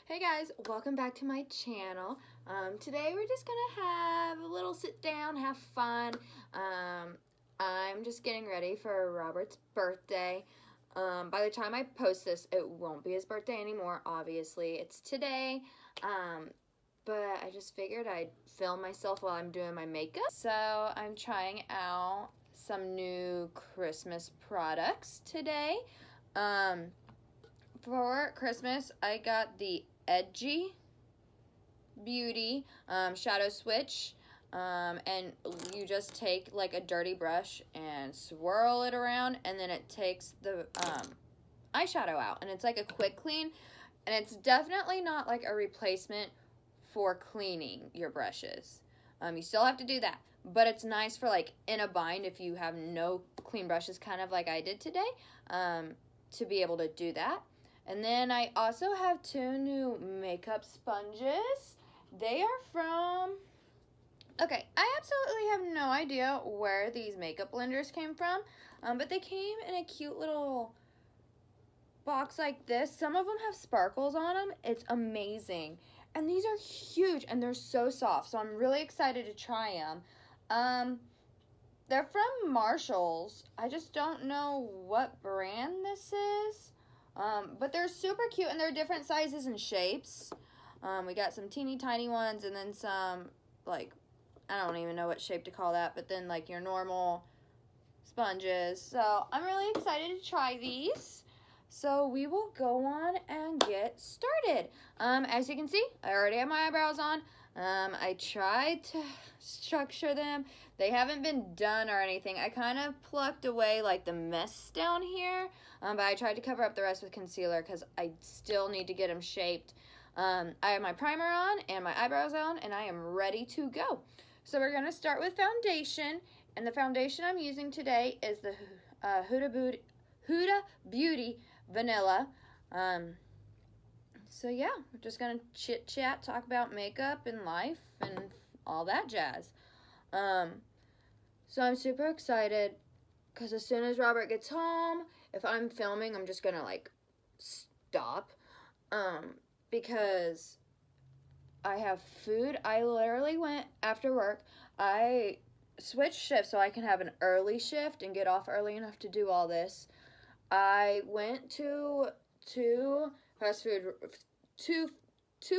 Hey guys, welcome back to my channel. Today we're just gonna have a little sit down, have fun. I'm just getting ready for Robert's birthday. By the time I post this, it won't be his birthday anymore, obviously. It's today. But I just figured I'd film myself while I'm doing my makeup. So I'm trying out some new Christmas products today. For Christmas, I got the Edgy Beauty Shadow Switch, and you just take like a dirty brush and swirl it around, and then it takes the eyeshadow out, and it's like a quick clean, and it's definitely not like a replacement for cleaning your brushes. You still have to do that, but it's nice for like in a bind if you have no clean brushes, kind of like I did today, to be able to do that. And then I also have two new makeup sponges. They are from... Okay, I absolutely have no idea where these makeup blenders came from, but they came in a cute little box like this. Some of them have sparkles on them. It's amazing. And these are huge, and they're so soft, so I'm really excited to try them. They're from Marshall's. I just don't know what brand this is. But they're super cute, and they're different sizes and shapes. We got some teeny tiny ones, and then some, like, I don't even know what shape to call that, but then, like, your normal sponges. So I'm really excited to try these. So we will go on and get started. As you can see, I already have my eyebrows on. I tried to structure them. They haven't been done or anything. I kind of plucked away like the mess down here, but I tried to cover up the rest with concealer because I still need to get them shaped. I have my primer on and my eyebrows on, and I am ready to go. So we're going to start with foundation, and the foundation I'm using today is the Huda Beauty Vanilla. So yeah, we're just gonna chit chat, talk about makeup and life and all that jazz. So I'm super excited because as soon as Robert gets home, if I'm filming, I'm just gonna like stop, because I have food. I literally went after work. I switched shifts so I can have an early shift and get off early enough to do all this. I went to two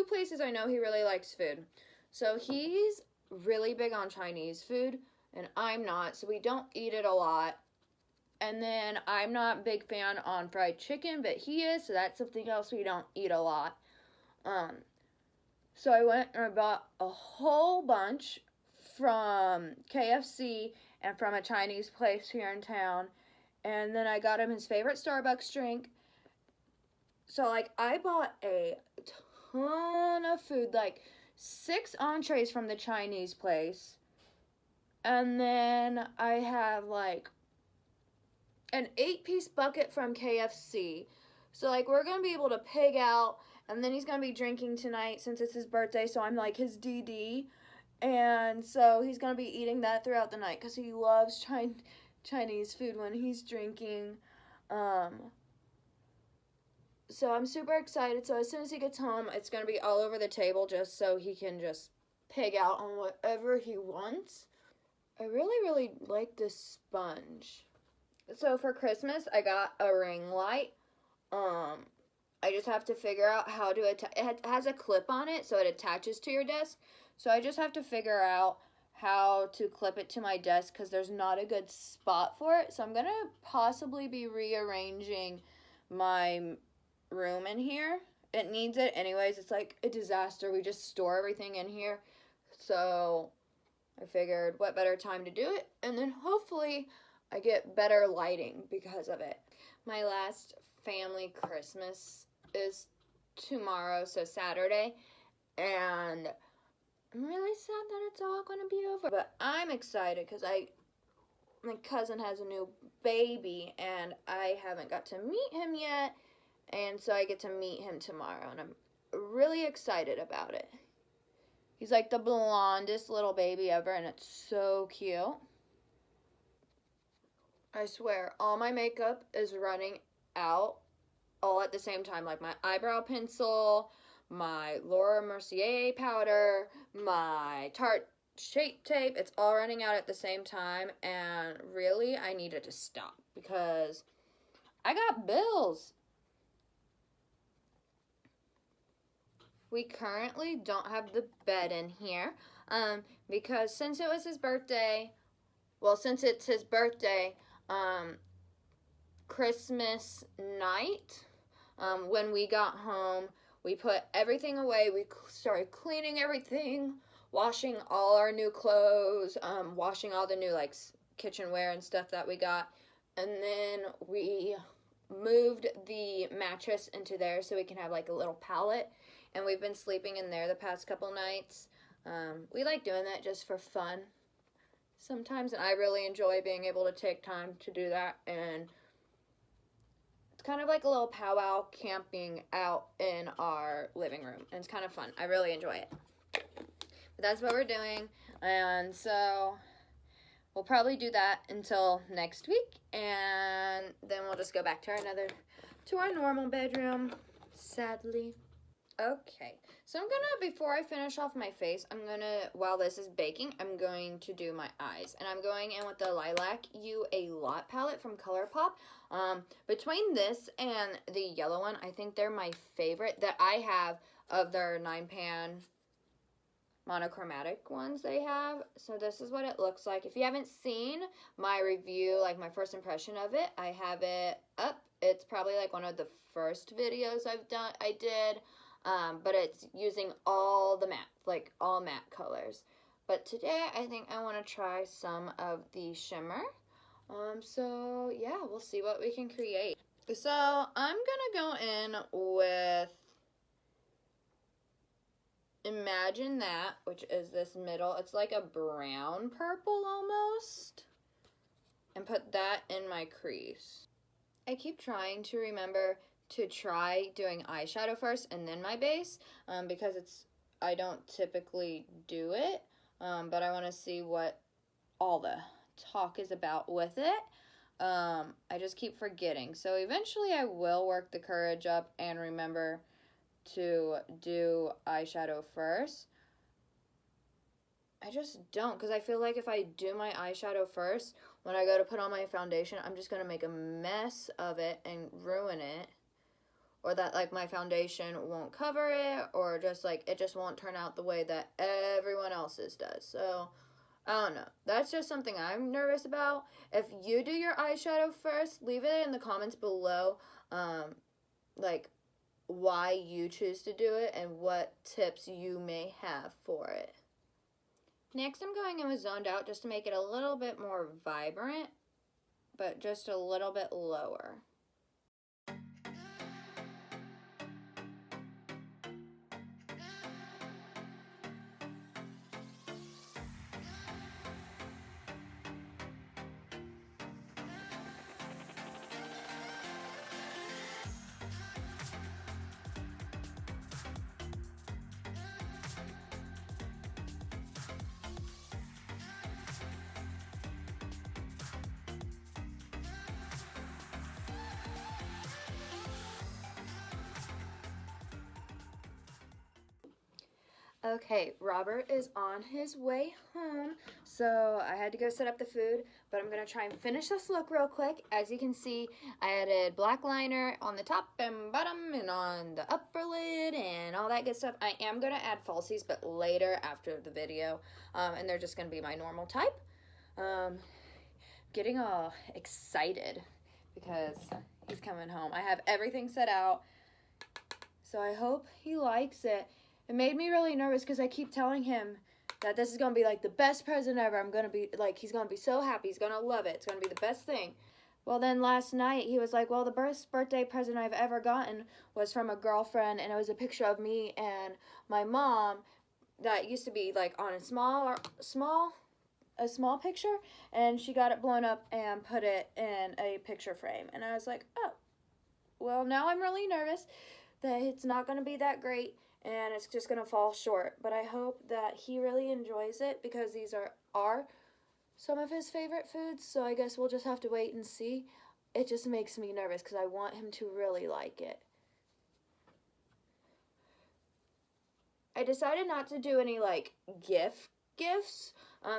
places I know he really likes food. So he's really big on Chinese food, and I'm not, so we don't eat it a lot. And then I'm not a big fan on fried chicken, but he is, so that's something else we don't eat a lot. So I went and I bought a whole bunch from KFC and from a Chinese place here in town. And then I got him his favorite Starbucks drink. So, like, I bought a ton of food, like 6 entrees from the Chinese place. And then I have, like, an 8-piece bucket from KFC. So, like, we're going to be able to pig out. And then he's going to be drinking tonight since it's his birthday. So, I'm, like, his DD. And so, he's going to be eating that throughout the night because he loves Chinese food when he's drinking. So I'm super excited. So as soon as he gets home, it's going to be all over the table just so he can just pig out on whatever he wants. I really like this sponge. So for Christmas, I got a ring light. I just have to figure out how to attach. It has a clip on it, so it attaches to your desk. So I just have to figure out how to clip it to my desk because there's not a good spot for it. So I'm going to possibly be rearranging my room in here. It needs it anyways. It's like a disaster. We just store everything in here. So I figured what better time to do it, and then hopefully I get better lighting because of it. My last family Christmas is tomorrow, so Saturday, and I'm really sad that it's all going to be over, but I'm excited because my cousin has a new baby and I haven't got to meet him yet. And so I get to meet him tomorrow, and I'm really excited about it. He's like the blondest little baby ever, and it's so cute. I swear, all my makeup is running out all at the same time. Like my eyebrow pencil, my Laura Mercier powder, my Tarte Shape Tape. It's all running out at the same time, and really, I needed to stop because I got bills. We currently don't have the bed in here because since it was his birthday, well, since it's his birthday, Christmas night, when we got home, we put everything away. We started cleaning everything, washing all our new clothes, washing all the new like kitchenware and stuff that we got, and then we moved the mattress into there so we can have like a little pallet, and we've been sleeping in there the past couple nights. We like doing that just for fun sometimes, and I really enjoy being able to take time to do that, and it's kind of like a little powwow camping out in our living room, and it's kind of fun. I really enjoy it. But that's what we're doing, and so we'll probably do that until next week, and then we'll just go back to our normal bedroom, sadly. Okay, so I'm gonna, before I finish off my face, while this is baking, I'm going to do my eyes. And I'm going in with the Lilac You A Lot palette from Colourpop. Between this and the yellow one, I think they're my favorite that I have of their 9-pan monochromatic ones they have. So this is what it looks like. If you haven't seen my review, like my first impression of it, I have it up. It's probably like one of the first videos I did. But it's using all the matte, like all matte colors. But today I think I want to try some of the shimmer. So yeah, we'll see what we can create. So I'm gonna go in with Imagine That, which is this middle. It's like a brown purple almost. And put that in my crease. I keep trying to remember to try doing eyeshadow first and then my base, because I don't typically do it, but I want to see what all the talk is about with it. I just keep forgetting, so eventually I will work the courage up and remember to do eyeshadow first. I just don't, because I feel like if I do my eyeshadow first, when I go to put on my foundation, I'm just going to make a mess of it and ruin it. Or that like my foundation won't cover it, or just like it just won't turn out the way that everyone else's does. So I don't know. That's just something I'm nervous about. If you do your eyeshadow first, leave it in the comments below, like why you choose to do it and what tips you may have for it. Next, I'm going in with Zoned Out just to make it a little bit more vibrant, but just a little bit lower. Okay, Robert is on his way home, so I had to go set up the food, but I'm going to try and finish this look real quick. As you can see, I added black liner on the top and bottom and on the upper lid and all that good stuff. I am going to add falsies, but later after the video, and they're just going to be my normal type. Getting all excited because he's coming home. I have everything set out, so I hope he likes it. It made me really nervous because I keep telling him that this is going to be like the best present ever. I'm going to be like, he's going to be so happy. He's going to love it. It's going to be the best thing. Well, then last night he was like, well, the best birthday present I've ever gotten was from a girlfriend, and it was a picture of me and my mom that used to be like on a small picture, and she got it blown up and put it in a picture frame. And I was like, oh, well, now I'm really nervous that it's not going to be that great and it's just going to fall short. But I hope that he really enjoys it because these are some of his favorite foods. So I guess we'll just have to wait and see. It just makes me nervous because I want him to really like it. I decided not to do any like gifts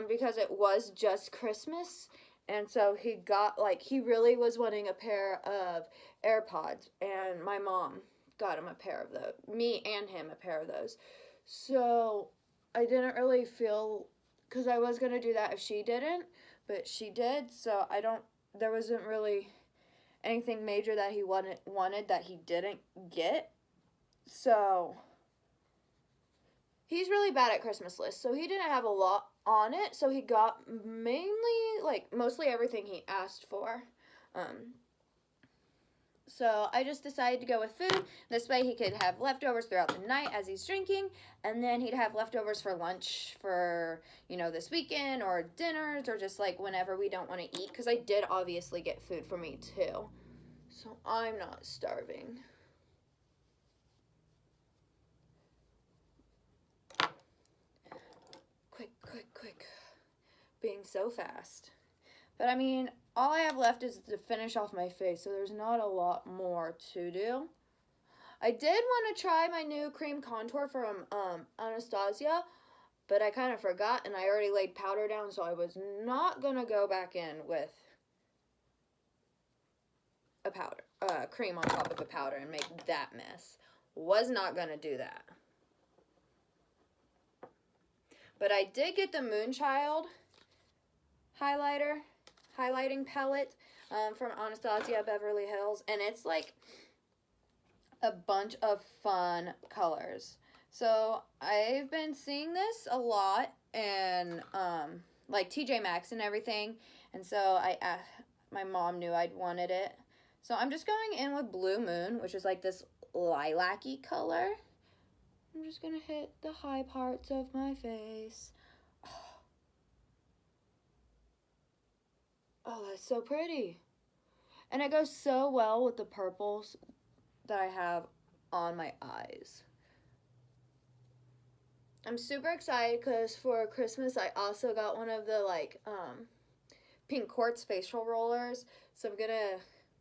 because it was just Christmas. And so he got like, he really was wanting a pair of AirPods, and my mom got him a pair of those, me and him a pair of those. So I didn't really feel, because I was going to do that if she didn't, but she did. So there wasn't really anything major that he wanted that he didn't get. So he's really bad at Christmas lists, so he didn't have a lot on it, so he got mostly everything he asked for. So I just decided to go with food. This way he could have leftovers throughout the night as he's drinking, and then he'd have leftovers for lunch for, this weekend, or dinners, or just like whenever we don't want to eat, because I did obviously get food for me too. So I'm not starving. Quick. Being so fast. But I mean, all I have left is to finish off my face, so there's not a lot more to do. I did want to try my new cream contour from Anastasia, but I kind of forgot, and I already laid powder down, so I was not going to go back in with a cream on top of a powder and make that mess. Was not going to do that. But I did get the Moonchild highlighting palette from Anastasia Beverly Hills, and it's like a bunch of fun colors. So I've been seeing this a lot in like TJ Maxx and everything, and so my mom knew I'd wanted it. So I'm just going in with Blue Moon, which is like this lilac-y color. I'm just going to hit the high parts of my face. Oh, that's so pretty. And it goes so well with the purples that I have on my eyes. I'm super excited because for Christmas I also got one of the pink quartz facial rollers. So I'm going to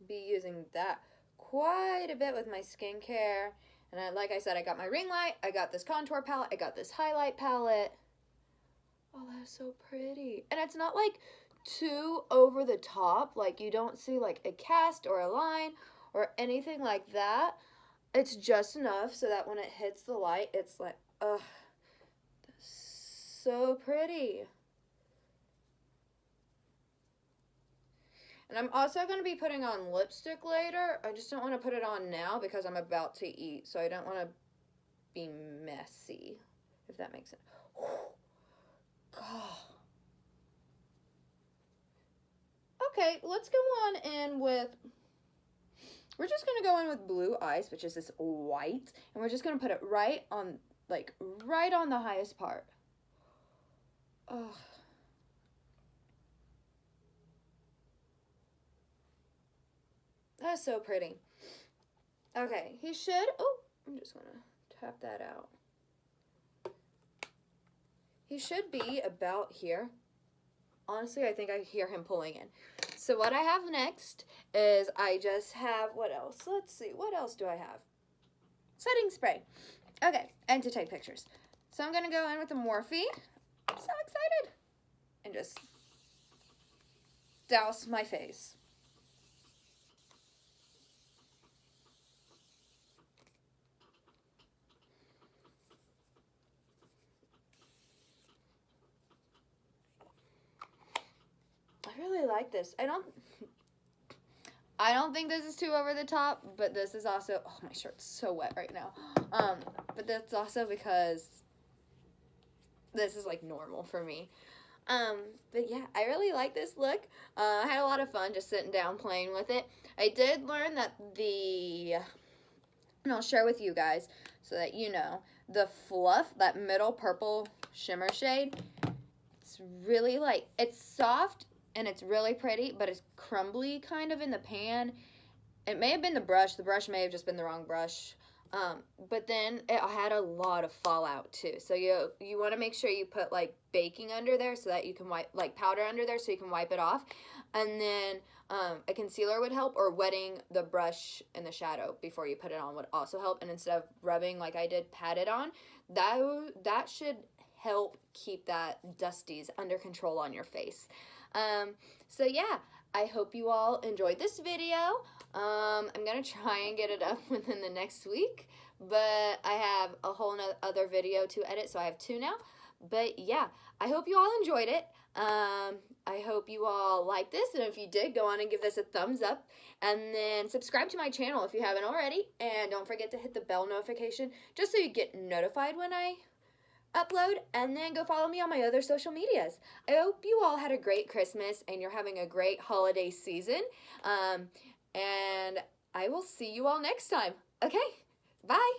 be using that quite a bit with my skincare. And like I said, I got my ring light, I got this contour palette, I got this highlight palette. Oh, that's so pretty. And it's not like too over the top, like you don't see like a cast or a line or anything like that. It's just enough so that when it hits the light, it's like, ugh, that's so pretty. And I'm also going to be putting on lipstick later. I just don't want to put it on now because I'm about to eat. So I don't want to be messy, if that makes sense. God. Okay, let's go on in with... We're just going to go in with Blue Ice, which is this white. And we're just going to put it right on the highest part. Ugh. That's so pretty. Okay, he should... Oh, I'm just going to tap that out. He should be about here. Honestly, I think I hear him pulling in. So what I have next is I just have... What else? Let's see. What else do I have? Setting spray. Okay, and to take pictures. So I'm going to go in with the Morphe. I'm so excited. And just douse my face. I really like this. I don't think this is too over the top, but this is also... Oh, my shirt's so wet right now. But that's also because this is like normal for me. But yeah, I really like this look. I had a lot of fun just sitting down playing with it. I did learn that and I'll share with you guys so that you know, the fluff, that middle purple shimmer shade, it's really it's soft and it's really pretty, but it's crumbly kind of in the pan. It may have been the brush may have just been the wrong brush. But then it had a lot of fallout too. So you want to make sure you put baking under there so that you can wipe, powder under there so you can wipe it off. And then A concealer would help, or wetting the brush in the shadow before you put it on would also help. And instead of rubbing like I did, pat it on. That should help keep that dusties under control on your face. So yeah, I hope you all enjoyed this video. I'm gonna try and get it up within the next week, but I have a whole other video to edit, so I have 2 now. But yeah, I hope you all enjoyed it. I hope you all like this, and if you did, go on and give this a thumbs up, and then subscribe to my channel if you haven't already, and don't forget to hit the bell notification just so you get notified when I upload, and then go follow me on my other social medias. I hope you all had a great Christmas and you're having a great holiday season, and I will see you all next time. Okay, bye.